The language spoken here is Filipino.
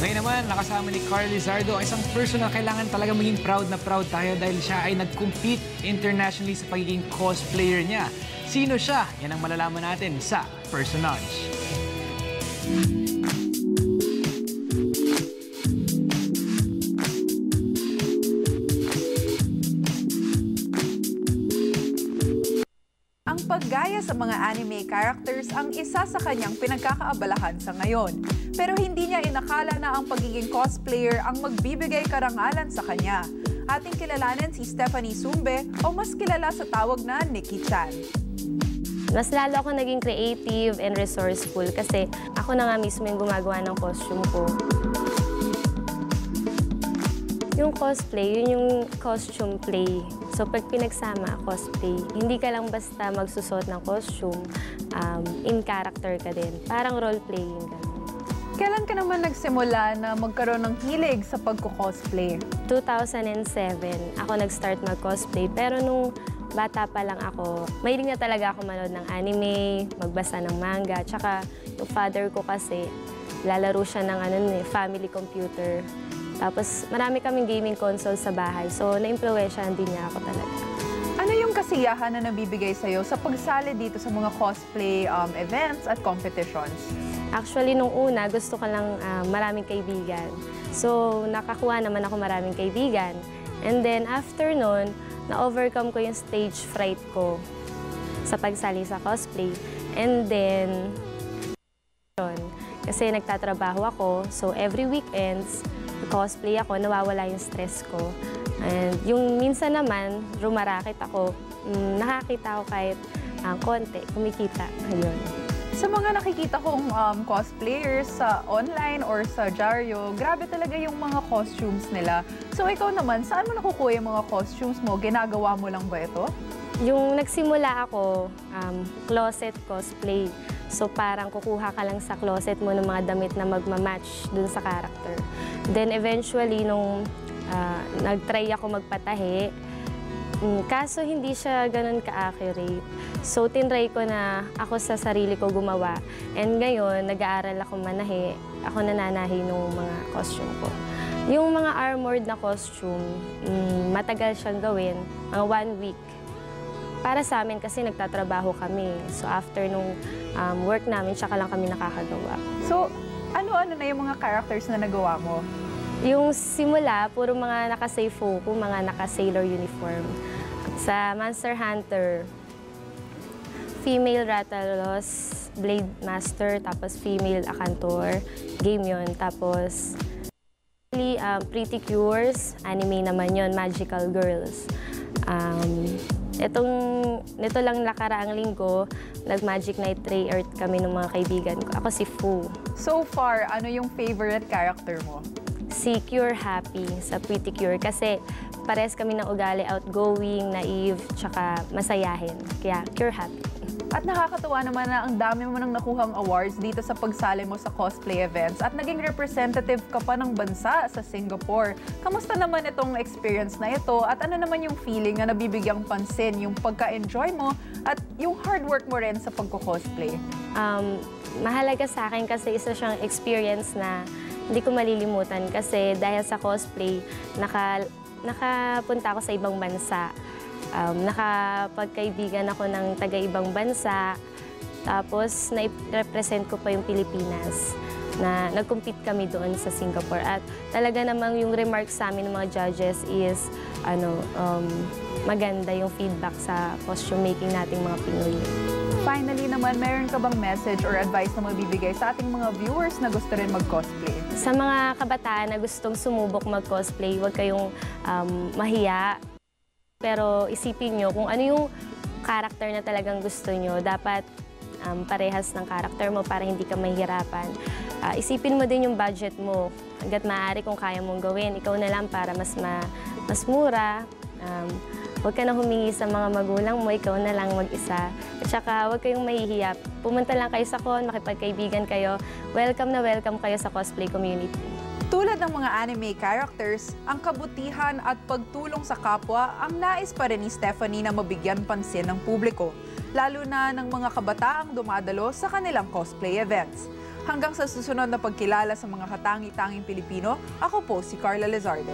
Ngayon naman, nakasama ni Carl Lizardo ang isang person na kailangan talaga maging proud na proud tayo dahil siya ay nag-compete internationally sa pagiging cosplayer niya. Sino siya? Yan ang malalaman natin sa Personage. Ang paggaya sa mga anime characters ang isa sa kanyang pinagkakaabalahan sa ngayon. Pero hindi niya inakala na ang pagiging cosplayer ang magbibigay karangalan sa kanya. Ating kilalanin si Stephanie Sumbe o mas kilala sa tawag na Nikki Chan. Mas lalo ako naging creative and resourceful kasi ako na nga mismo yung gumagawa ng costume ko. Yung cosplay, yun yung costume play. So pag pinagsama cosplay, hindi ka lang basta magsusot ng costume, in character ka din. Parang role-playing ka. Kailan ka naman nagsimula na magkaroon ng hilig sa pagko-cosplay? 2007, ako nag-start mag-cosplay. Pero nung bata pa lang ako, mahilig na talaga ako manood ng anime, magbasa ng manga. Tsaka yung father ko kasi, lalaro siya ng family computer. Tapos marami kaming gaming console sa bahay. So na-impluwensyahan din niya ako talaga. Ano yung kasiyahan na nabibigay sa'yo sa pagsali dito sa mga cosplay events at competitions? Actually, nung una, gusto ko lang maraming kaibigan. So, nakakuha naman ako maraming kaibigan. And then, after nun, na-overcome ko yung stage fright ko sa pagsali sa cosplay. And then, kasi nagtatrabaho ako, so every weekends, cosplay ako, nawawala yung stress ko. And yung minsan naman, rumarakit ako, nakakita ako kahit konti, kumikita. Ayun. Sa mga nakikita kong cosplayers sa online or sa Jaryo, grabe talaga yung mga costumes nila. So ikaw naman, saan mo nakukuha yung mga costumes mo? Ginagawa mo lang ba ito? Yung nagsimula ako, closet cosplay. So parang kukuha ka lang sa closet mo ng mga damit na magmamatch dun sa character. Then eventually, nung nag-try ako magpatahi, kaso hindi siya ganun ka-accurate. So, tinry ko na ako sa sarili ko gumawa. And ngayon, nag-aaral ako manahi. Ako nananahi ng mga costume ko. Yung mga armored na costume, matagal siyang gawin, mga 1 week. Para sa amin kasi nagtatrabaho kami. So, after nung work namin, tsaka lang kami nakakagawa. So, ano-ano na yung mga characters na nagawa mo? Yung simula, puro mga naka-Seifuku, mga naka-sailor uniform. Sa Monster Hunter, female Rathalos, Blade Master, tapos female Akantor, game yun. Tapos, Pretty Cures, anime naman yun, Magical Girls. Nito lang nakaraang linggo, nag-Magic Night Ray Earth kami ng mga kaibigan ko. Ako si Fu. So far, ano yung favorite character mo? Si Cure Happy sa Pretty Cure kasi pares kami ng ugali, outgoing, naive, tsaka masayahin. Kaya Cure Happy. At nakakatuwa naman na ang dami mo nang nakuhang awards dito sa pagsali mo sa cosplay events at naging representative ka pa ng bansa sa Singapore. Kamusta naman itong experience na ito at ano naman yung feeling na nabibigyang pansin, yung pagka-enjoy mo at yung hard work mo rin sa pagko-cosplay? Mahalaga sa akin kasi isa siyang experience na hindi ko malilimutan kasi dahil sa cosplay, nakapunta ako sa ibang bansa. Nakapagkaibigan ako ng taga-ibang bansa, tapos na-represent ko pa yung Pilipinas na nag-compete kami doon sa Singapore. At talaga namang yung remarks sa amin ng mga judges is maganda yung feedback sa costume making nating mga Pinoy. Finally naman, meron ka bang message or advice na mabibigay sa ating mga viewers na gusto rin mag-cosplay? Sa mga kabataan na gustong sumubok mag-cosplay, huwag kayong mahiya. Pero isipin nyo kung ano yung character na talagang gusto nyo. Dapat parehas ng character mo para hindi ka mahihirapan. Isipin mo din yung budget mo. Hanggat maaari kung kaya mong gawin, ikaw na lang para mas mura. Huwag ka na humingi sa mga magulang mo, ikaw na lang mag-isa. At saka huwag kayong mahihiya. Pumunta lang kayo sa con, makipagkaibigan kayo. Welcome na welcome kayo sa cosplay community. Tulad ng mga anime characters, ang kabutihan at pagtulong sa kapwa ang nais pa rin ni Stephanie na mabigyan pansin ng publiko, lalo na ng mga kabataang dumadalo sa kanilang cosplay events. Hanggang sa susunod na pagkilala sa mga katangi-tanging Pilipino, ako po si Carla Lizardo.